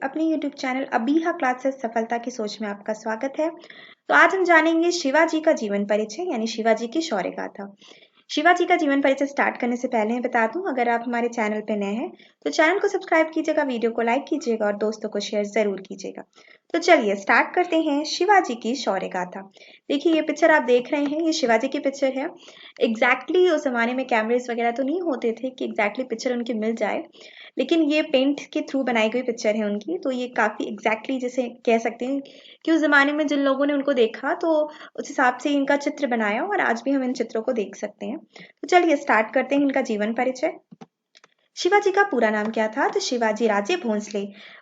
अपने YouTube channel Abiha classes सफलता की सोच में आपका स्वागत है। तो आज हम जानेंगे शिवाजी का जीवन परिचय यानी शिवाजी की शौर्य गाथा। शिवाजी का जीवन परिचय स्टार्ट करने से पहले मैं बता दूं, अगर आप हमारे चैनल पे नए हैं तो चैनल को सब्सक्राइब कीजिएगा, वीडियो को लाइक कीजिएगा और दोस्तों को शेयर जरूर कीजिएगा। तो चलिए स्टार्ट करते हैं शिवाजी की शौर्य गाथा। देखिए ये पिक्चर आप देख रहे हैं, ये शिवाजी की पिक्चर है। एग्जैक्टली उस जमाने में कैमरेज वगैरह तो नहीं होते थे कि एग्जैक्टली पिक्चर उनकी मिल जाए, लेकिन ये पेंट के थ्रू बनाई गई पिक्चर है उनकी। तो ये काफी एग्जैक्टली जैसे कह सकते हैं कि उस जमाने में जिन लोगों ने उनको देखा तो उस हिसाब से इनका चित्र बनाया और आज भी हम इन चित्रों को देख सकते हैं। तो चलिए स्टार्ट करते हैं इनका जीवन परिचय। शिवाजी का पूरा नाम क्या था? तो शिवाजी राजे भोंसले।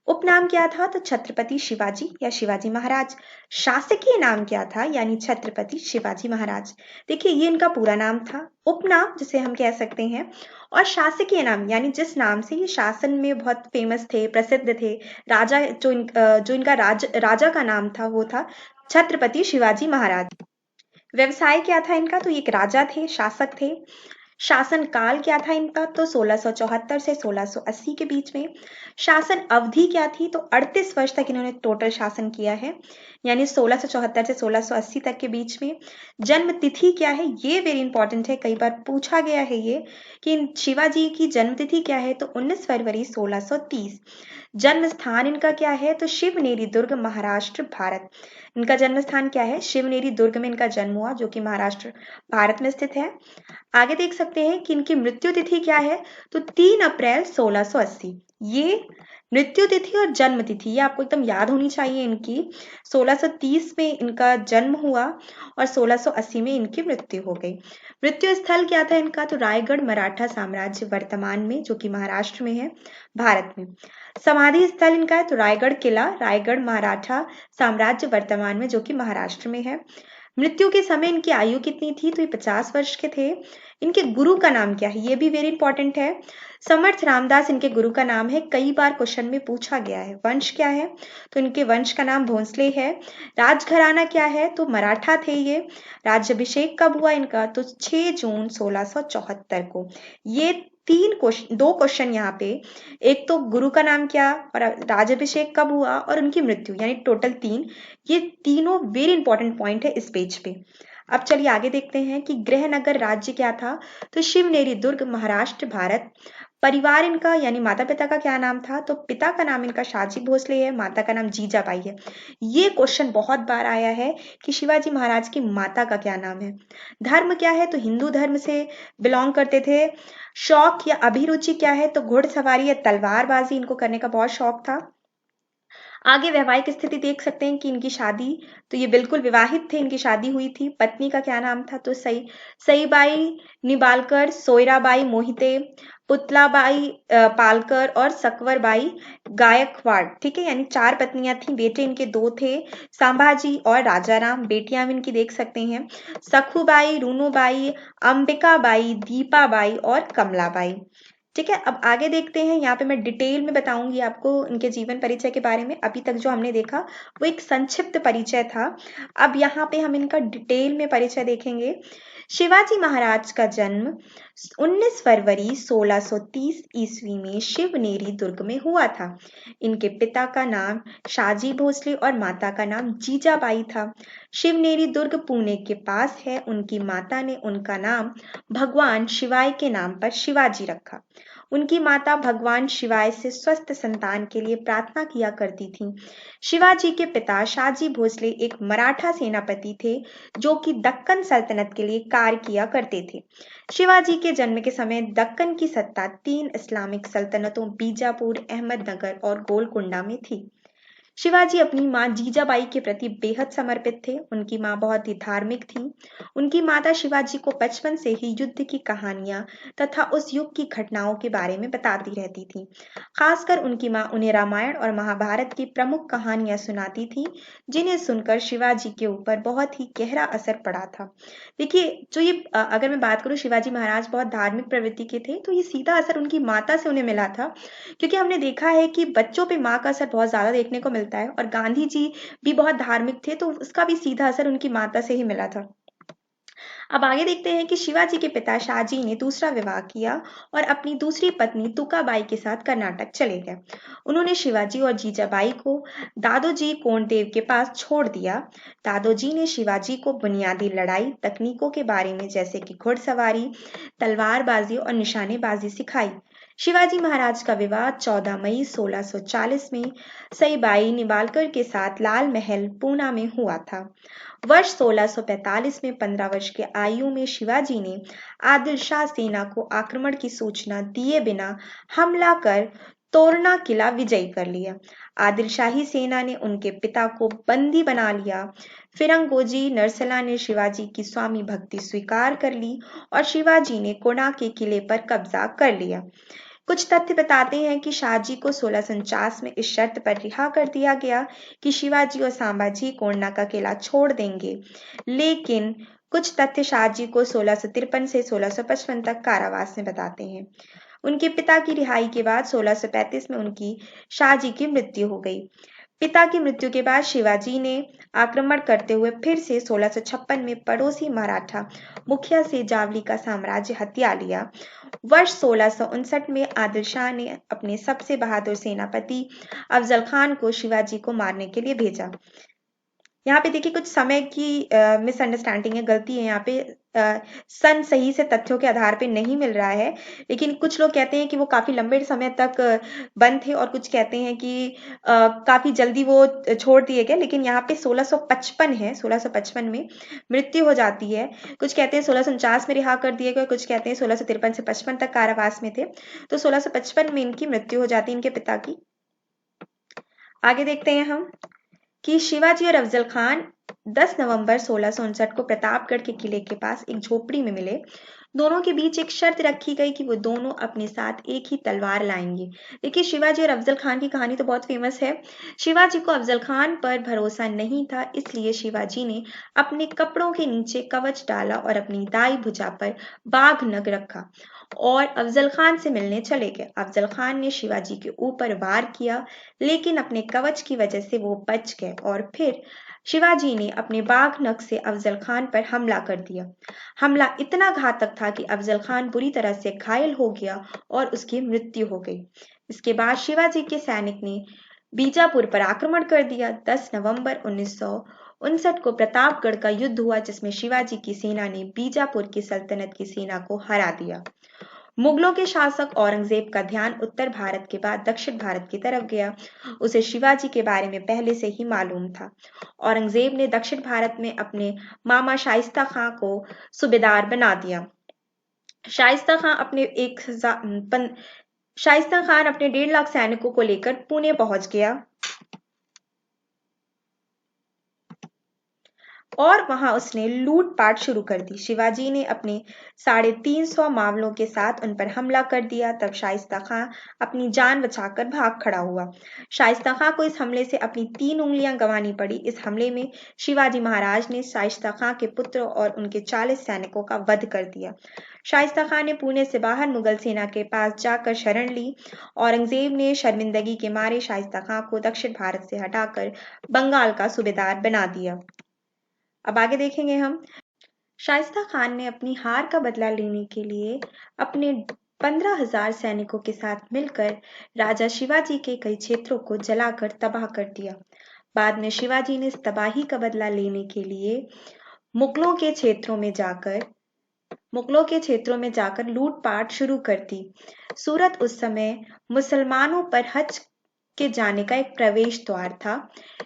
उपनाम क्या था? तो छत्रपति शिवाजी या शिवाजी महाराज। शासकीय नाम क्या था? यानी छत्रपति शिवाजी महाराज। देखिए ये इनका पूरा नाम था, उपनाम जिसे हम कह सकते हैं, और शासकीय नाम यानी जिस नाम से ये शासन में बहुत फेमस थे, प्रसिद्ध थे। राजा जो इनका राजा का नाम था वो था छत्रपति शिवाजी महाराज। व्यवसाय क्या था इनका? तो ये एक राजा थे, शासक थे। शासन काल क्या था इनका? तो 1674 से 1680 के बीच में। शासन अवधि क्या थी? तो 38 वर्ष तक इन्होंने टोटल शासन किया है, यानी 1674 से 1680 तक के बीच में। जन्म तिथि क्या है? ये वेरी इंपॉर्टेंट है, कई बार पूछा गया है ये कि शिवाजी की जन्म तिथि क्या है? तो 19 फरवरी 1630। जन्म स्थान इनका क्या है? तो शिवनेरी दुर्ग, महाराष्ट्र, भारत। इनका जन्म स्थान क्या है? शिवनेरी दुर्ग में इनका जन्म हुआ, जो कि महाराष्ट्र भारत में स्थित है। आगे देख सकते हैं कि इनकी मृत्यु तिथि क्या है? तो 3 अप्रैल 1680। ये मृत्यु तिथि और जन्म तिथि ये आपको एकदम याद होनी चाहिए इनकी। 1630 में इनका जन्म हुआ और 1680 में इनकी मृत्यु हो गई। मृत्यु स्थल क्या था इनका? तो रायगढ़, मराठा साम्राज्य वर्तमान में, जो कि महाराष्ट्र में है, भारत में। समाधि स्थल इनका है तो रायगढ़ किला, रायगढ़, मराठा साम्राज्य वर्तमान में, जो कि महाराष्ट्र में है। मृत्यु के समय इनकी आयु कितनी थी? तो ये 50 वर्ष के थे। इनके गुरु का नाम क्या है? ये भी वेरी इंपॉर्टेंट है। समर्थ रामदास इनके गुरु का नाम है, कई बार क्वेश्चन में पूछा गया है। वंश क्या है? तो इनके वंश का नाम भोंसले है। राजघराना क्या है? तो मराठा थे ये। राज्याभिषेक कब हुआ इनका? तो 6 जून 1674 को। ये दो क्वेश्चन यहाँ पे, एक तो गुरु का नाम क्या और राज्याभिषेक कब हुआ और उनकी मृत्यु, यानी टोटल 3। ये तीनों वेरी इंपॉर्टेंट पॉइंट है इस पेज पे। अब चलिए आगे देखते हैं कि गृहनगर राज्य क्या था? तो शिवनेरी दुर्ग, महाराष्ट्र, भारत। परिवार इनका यानी माता पिता का क्या नाम था? तो पिता का नाम इनका शाजी भोसले है, माता का नाम जीजाबाई है। ये क्वेश्चन बहुत बार आया है कि शिवाजी महाराज की माता का क्या नाम है। धर्म क्या है? तो हिंदू धर्म से बिलोंग करते थे। शौक या अभिरुचि क्या है? तो घुड़सवारी या तलवारबाजी इनको करने का बहुत शौक था। आगे वैवाहिक स्थिति देख सकते हैं कि इनकी शादी, तो ये बिल्कुल विवाहित थे, इनकी शादी हुई थी। पत्नी का क्या नाम था? तो सईबाई निबालकर, सोयराबाई मोहिते, पुतलाबाई पालकर और सकवरबाई गायकवाड़। ठीक है, यानी 4 पत्नियां थी। बेटे इनके 2 थे, संभाजी और राजाराम। बेटियां इनकी देख सकते हैं, सखुबाई, रूनूबाई, अंबिकाबाई, दीपाबाई और कमलाबाई। ठीक है, अब आगे देखते हैं। यहाँ पे मैं डिटेल में बताऊंगी आपको इनके जीवन परिचय के बारे में। अभी तक जो हमने देखा वो एक संक्षिप्त परिचय था। अब यहाँ पे हम इनका डिटेल में परिचय देखेंगे। शिवाजी महाराज का जन्म 19 फरवरी 1630 ईस्वी में शिवनेरी दुर्ग में हुआ था। इनके पिता का नाम शाजी भोसले और माता का नाम जीजाबाई था। शिवनेरी दुर्ग पुणे के पास है। उनकी माता ने उनका नाम भगवान शिवाय के नाम पर शिवाजी रखा। उनकी माता भगवान शिवाय से स्वस्थ संतान के लिए प्रार्थना किया करती थीं। शिवाजी के पिता शाजी भोसले एक मराठा सेनापति थे, जो कि दक्कन सल्तनत के लिए कार्य किया करते थे। शिवाजी के जन्म के समय दक्कन की सत्ता 3 इस्लामिक सल्तनतों बीजापुर, अहमदनगर और गोलकुंडा में थी। शिवाजी अपनी मां जीजाबाई के प्रति बेहद समर्पित थे। उनकी मां बहुत ही धार्मिक थी। उनकी माता शिवाजी को बचपन से ही युद्ध की कहानियां तथा उस युग की घटनाओं के बारे में बताती रहती थी। खासकर उनकी मां उन्हें रामायण और महाभारत की प्रमुख कहानियां सुनाती थी, जिन्हें सुनकर शिवाजी के ऊपर बहुत ही गहरा असर पड़ा था। देखिए जो ये अगर मैं बात करूं, शिवाजी महाराज बहुत धार्मिक प्रवृत्ति के थे, तो ये सीधा असर उनकी माता से उन्हें मिला था। क्योंकि हमने देखा है कि बच्चों पे माँ का असर बहुत ज्यादा देखने को मिलता है, और गांधी जी भी बहुत धार्मिक थे, तो उसका भी सीधा असर उनकी माता से ही मिला था। अब आगे देखते हैं कि शिवाजी के पिता शाहजी ने दूसरा विवाह किया और अपनी दूसरी पत्नी तुकाबाई के साथ कर्नाटक चले गए। उन्होंने शिवाजी और जीजाबाई को दादोजी कोंडदेव के पास छोड़ दिया। दादोजी ने शिवाजी को बुनियादी लड़ाई तकनीकों के बारे में जैसे कि घुड़सवारी, तलवारबाजी और निशानेबाजी सिखाई। शिवाजी महाराज का विवाह 14 मई 1640 में सईबाई निंबालकर के साथ लाल महल पूना में हुआ था। वर्ष 1645 में 15 वर्ष की आयु में शिवाजी ने आदिल शाह सेना को आक्रमण की सूचना दिए बिना हमला कर तोरना किला विजयी कर लिया। आदिल शाही सेना ने उनके पिता को बंदी बना लिया। फिरंगोजी नरसला ने शिवाजी की स्वामी भक्ति स्वीकार कर ली और शिवाजी ने कोणा के किले पर कब्जा कर लिया। कुछ तथ्य बताते हैं कि शाहजी को 1649 में इस शर्त पर रिहा कर दिया गया कि शिवाजी और सांबाजी कोंडा का किला छोड़ देंगे, लेकिन कुछ तथ्य शाहजी को 1653 से 1655 तक कारावास में बताते हैं। उनके पिता की रिहाई के बाद 1635 में उनकी शाहजी की मृत्यु हो गई। पिता की मृत्यु के बाद शिवाजी ने आक्रमण करते हुए फिर से 1656 में पड़ोसी मराठा मुखिया से जावली का साम्राज्य हथिया लिया। वर्ष 1659 में आदिल शाह ने अपने सबसे बहादुर सेनापति अफजल खान को शिवाजी को मारने के लिए भेजा। यहाँ पे देखिए कुछ समय की मिसअंडरस्टैंडिंग है, गलती है यहाँ पे। सन सही से तथ्यों के आधार पे नहीं मिल रहा है, लेकिन कुछ लोग कहते हैं कि वो काफी लंबे समय तक बंद थे और कुछ कहते हैं कि काफी जल्दी वो छोड़ दिए गए। लेकिन यहाँ पे 1655 है, 1655 में मृत्यु हो जाती है। कुछ कहते हैं 1649 में रिहा कर दिए गए, कुछ कहते हैं 1653 से 55 तक कारावास में थे। तो 1655 में इनकी मृत्यु हो जाती है, इनके पिता की। आगे देखते हैं हम कि शिवाजी और अफजल खान 10 नवंबर 1659 को प्रतापगढ़ के किले के पास एक झोपड़ी में मिले। दोनों के बीच एक शर्त रखी गई कि वो दोनों अपने साथ एक ही तलवार लाएंगे। देखिए शिवाजी और अफजल खान की कहानी तो बहुत फेमस है। शिवाजी को अफजल खान पर भरोसा नहीं था, इसलिए शिवाजी ने अपने कपड़ों के नीचे कवच डाला और अपनी दाई भुजा पर बाघ नग रखा और अफजल खान से मिलने चले गए। अफजल खान ने शिवाजी के ऊपर वार किया, लेकिन अपने कवच की वजह से वो बच गए और फिर शिवाजी ने अपने बाघ नख से अफजल खान पर हमला कर दिया। हमला इतना घातक था कि अफजल खान बुरी तरह से घायल हो गया और उसकी मृत्यु हो गई। इसके बाद शिवाजी के सैनिक ने बीजापुर पर आक्रमण कर दिया। 10 नवंबर 1959 को प्रतापगढ़ का युद्ध हुआ, जिसमें शिवाजी की सेना ने बीजापुर की सल्तनत की सेना को हरा दिया। मुगलों के शासक औरंगजेब का ध्यान उत्तर भारत के बाद दक्षिण भारत की तरफ गया। उसे शिवाजी के बारे में पहले से ही मालूम था। औरंगजेब ने दक्षिण भारत में अपने मामा शाइस्ता खां को सूबेदार बना दिया। शाइस्ता खान अपने 1.5 लाख सैनिकों को लेकर पुणे पहुंच गया और वहां उसने लूटपाट शुरू कर दी। शिवाजी ने अपने 350 मावलों के साथ उन पर हमला कर दिया। तब शाइस्ता खां अपनी जान बचाकर भाग खड़ा हुआ। शाइस्ता खां को इस हमले से अपनी 3 उंगलियां गंवानी पड़ी। इस हमले में शिवाजी महाराज ने शाइस्ता खां के पुत्र और उनके 40 सैनिकों का वध कर दिया। शाइस्ता खां ने पुणे से बाहर मुगल सेना के पास जाकर शरण ली। औरंगजेब ने शर्मिंदगी के मारे शाइस्ता खां को दक्षिण भारत से हटाकर बंगाल का सूबेदार बना दिया। अब आगे देखेंगे हम। शाइस्ता खान ने अपनी हार का बदला लेने के लिए अपने 15,000 सैनिकों के साथ मिलकर राजा शिवाजी के कई क्षेत्रों को जलाकर तबाह कर दिया। बाद में शिवाजी ने इस तबाही का बदला लेने के लिए मुगलों के क्षेत्रों में जाकर लूटपाट शुरू कर दी। सूरत उस समय मुसलमानों पर हज के जाने का एक प्रवेश द्वार था।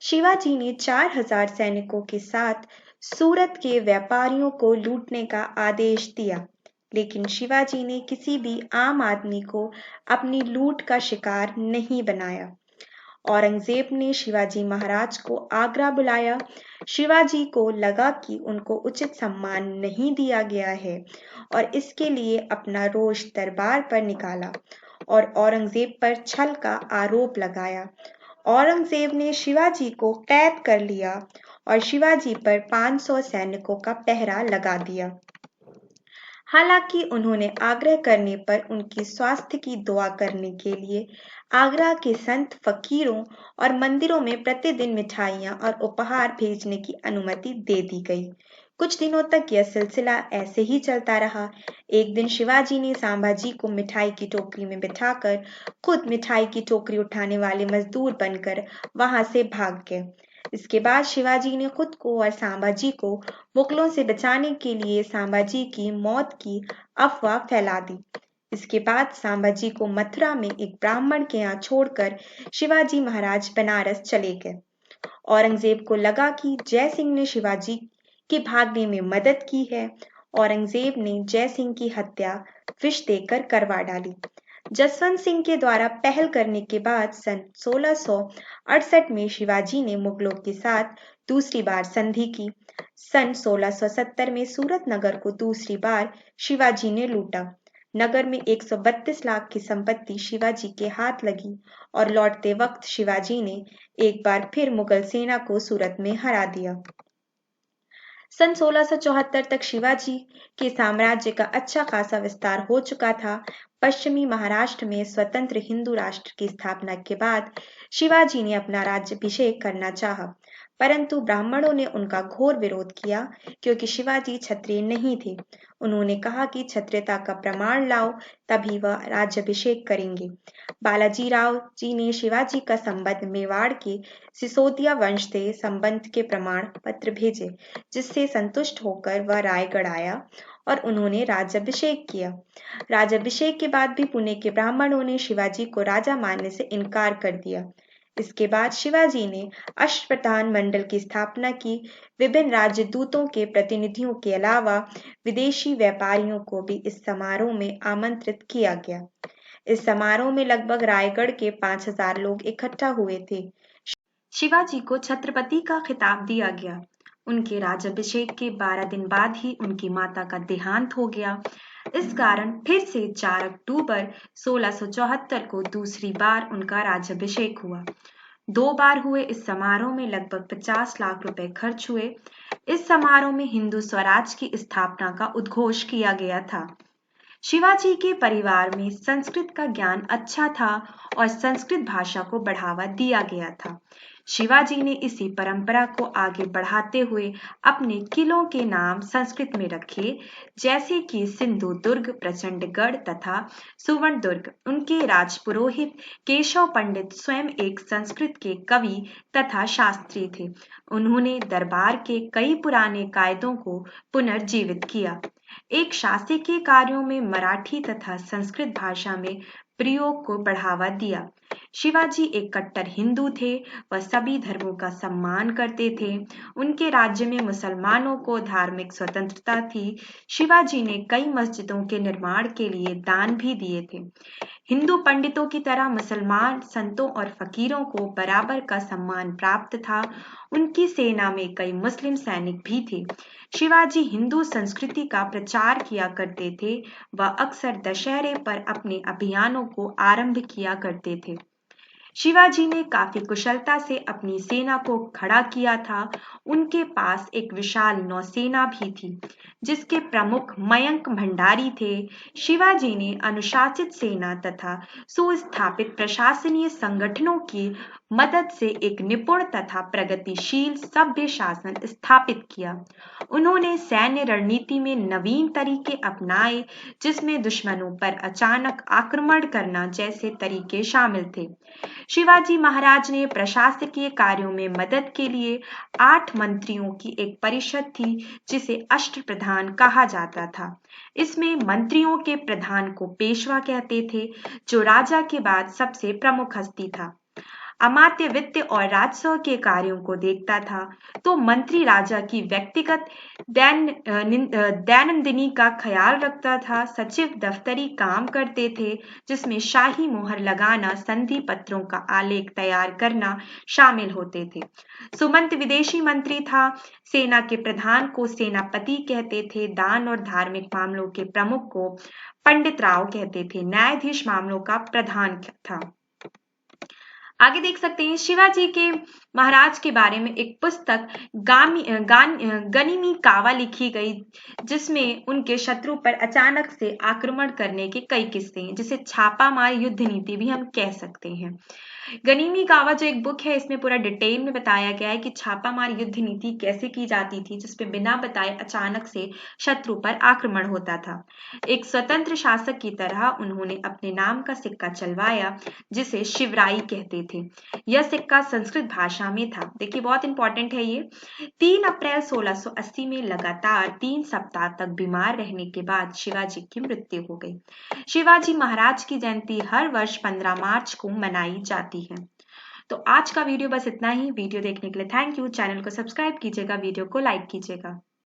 शिवाजी ने 4,000 सैनिकों के साथ सूरत के व्यापारियों को लूटने का आदेश दिया, लेकिन शिवाजी ने किसी भी आम आदमी को अपनी लूट का शिकार नहीं बनाया। औरंगजेब ने शिवाजी महाराज को आगरा बुलाया। शिवाजी को लगा कि उनको उचित सम्मान नहीं दिया गया है और इसके लिए अपना रोष दरबार पर निकाला और औरंगजेब पर छल का आरोप लगाया। औरंगजेब ने शिवाजी को कैद कर लिया और शिवाजी पर 500 सैनिकों का पहरा लगा दिया। हालांकि उन्होंने आग्रह करने पर उनकी स्वास्थ्य की दुआ करने के लिए आगरा के संत फकीरों और मंदिरों में प्रतिदिन मिठाइयां और उपहार भेजने की अनुमति दे दी गई। कुछ दिनों तक यह सिलसिला ऐसे ही चलता रहा। एक दिन शिवाजी ने संभाजी को मिठाई की टोकरी में बिठाकर खुद मिठाई की टोकरी उठाने वाले मजदूर बनकर वहां से भाग गए। इसके बाद शिवाजी ने खुद को और संभाजी को मुगलों से बचाने के लिए संभाजी की मौत की अफवाह फैला दी। इसके बाद संभाजी को मथुरा में एक ब्राह्मण के यहाँ छोड़कर शिवाजी महाराज बनारस चले गए। औरंगजेब को लगा कि जय सिंह ने शिवाजी के भागने में मदद की है। औरंगजेब ने जय सिंह की हत्या विष देकर करवा डाली। जसवंत सिंह के द्वारा पहल करने के बाद सन 1668 में शिवाजी ने मुगलों के साथ दूसरी बार संधि की। सन 1670 में सूरत नगर को दूसरी बार शिवाजी ने लूटा। नगर में 132 लाख की संपत्ति शिवाजी के हाथ लगी और लौटते वक्त शिवाजी ने एक बार फिर मुगल सेना को सूरत में हरा दिया। सन 1674 तक शिवाजी के साम्राज्य का अच्छा खासा विस्तार हो चुका था। पश्चिमी महाराष्ट्र में स्वतंत्र हिंदू राष्ट्र की स्थापना के बाद शिवाजी ने अपना राज्याभिषेक करना चाहा, परंतु ब्राह्मणों ने उनका घोर विरोध किया क्योंकि शिवाजी क्षत्रिय नहीं थे। उन्होंने कहा कि क्षत्रियता का प्रमाण लाओ तभी वह राज्याभिषेक करेंगे। बालाजी राव जी ने शिवाजी का संबंध मेवाड़ के सिसोदिया वंश से संबंध के प्रमाण पत्र भेजे, जिससे संतुष्ट होकर वह रायगढ़ आया और उन्होंने राज्याभिषेक किया। राज्याभिषेक के बाद भी पुणे के ब्राह्मणों ने शिवाजी को राजा मानने से इनकार कर दिया। इसके बाद शिवाजी ने अष्टप्रधान मंडल की स्थापना की। विभिन्न राजदूतों के प्रतिनिधियों के अलावा विदेशी व्यापारियों को भी इस समारोह में आमंत्रित किया गया। इस समारोह में लगभग रायगढ़ के 5000 लोग इकट्ठा हुए थे। शिवाजी को छत्रपति का खिताब दिया गया। उनके राज्याभिषेक के 12 दिन बाद ही उनकी माता का देहांत हो गया। इस कारण फिर से 4 अक्टूबर 1674 को दूसरी बार उनका राज्याभिषेक हुआ। 2 बार हुए इस समारोह में लगभग 50 लाख रुपए खर्च हुए। इस समारोह में हिंदू स्वराज की स्थापना का उद्घोष किया गया था। शिवाजी के परिवार में संस्कृत का ज्ञान अच्छा था और संस्कृत भाषा को बढ़ावा दिया गया था। शिवाजी ने इसी परंपरा को आगे बढ़ाते हुए अपने किलों के नाम संस्कृत में रखे, जैसे कि सिंधु दुर्ग, प्रचंडगढ़ तथा सुवर्णदुर्ग। उनके राजपुरोहित केशव पंडित स्वयं एक संस्कृत के कवि तथा शास्त्री थे। उन्होंने दरबार के कई पुराने कायदों को पुनर्जीवित किया। एक शासकीय कार्यों में मराठी तथा संस्कृत भाषा में प्रयोग को बढ़ावा दिया। शिवाजी एक कट्टर हिंदू थे। वह सभी धर्मों का सम्मान करते थे। उनके राज्य में मुसलमानों को धार्मिक स्वतंत्रता थी। शिवाजी ने कई मस्जिदों के निर्माण के लिए दान भी दिए थे। हिंदू पंडितों की तरह मुसलमान संतों और फकीरों को बराबर का सम्मान प्राप्त था। उनकी सेना में कई मुस्लिम सैनिक भी थे। शिवाजी हिंदू संस्कृति का प्रचार किया करते थे। वह अक्सर दशहरे पर अपने अभियानों को आरंभ किया करते थे। शिवाजी ने काफी कुशलता से अपनी सेना को खड़ा किया था। उनके पास एक विशाल नौसेना भी थी, जिसके प्रमुख मयंक भंडारी थे। शिवाजी ने अनुशासित सेना तथा सुस्थापित प्रशासनीय संगठनों की मदद से एक निपुण तथा प्रगतिशील सभ्य शासन स्थापित किया। उन्होंने सैन्य रणनीति में नवीन तरीके अपनाए, जिसमें दुश्मनों पर अचानक आक्रमण करना जैसे तरीके शामिल थे। शिवाजी महाराज ने प्रशासकीय कार्यों में मदद के लिए 8 मंत्रियों की एक परिषद थी, जिसे अष्टप्रधान कहा जाता था। इसमें मंत्रियों के प्रधान को पेशवा कहते थे, जो राजा के बाद सबसे प्रमुख हस्ती था। अमात्य वित्त और राजस्व के कार्यों को देखता था, तो मंत्री राजा की व्यक्तिगत दैनंदिनी का ख्याल रखता था। सचिव दफ्तरी काम करते थे, जिसमें शाही मोहर लगाना, संधि पत्रों का आलेख तैयार करना शामिल होते थे। सुमंत विदेशी मंत्री था। सेना के प्रधान को सेनापति कहते थे। दान और धार्मिक मामलों के प्रमुख को पंडित राव कहते थे। न्यायाधीश मामलों का प्रधान था। आगे देख सकते हैं शिवाजी के महाराज के बारे में एक पुस्तक गनिमी कावा लिखी गई, जिसमें उनके शत्रु पर अचानक से आक्रमण करने के कई किस्से हैं, जिसे छापामार युद्ध नीति भी हम कह सकते हैं। गनिमी कावा जो एक बुक है, इसमें पूरा डिटेल में बताया गया है कि छापामार युद्ध नीति कैसे की जाती थी, जिसपे बिना बताए अचानक से शत्रु पर आक्रमण होता था। एक स्वतंत्र शासक की तरह उन्होंने अपने नाम का सिक्का चलवाया, जिसे शिवराई कहते थे। यह सिक्का संस्कृत भाषा में था। देखिए बहुत इंपॉर्टेंट है ये। 3 अप्रैल 1680 में लगातार 3 सप्ताह तक बीमार रहने के बाद शिवाजी की मृत्यु हो गई। शिवाजी महाराज की जयंती हर वर्ष 15 मार्च को मनाई जाती है। तो आज का वीडियो बस इतना ही। वीडियो देखने के लिए थैंक यू। चैनल को सब्सक्राइब कीजिएगा, वीडियो को लाइक कीजिएगा।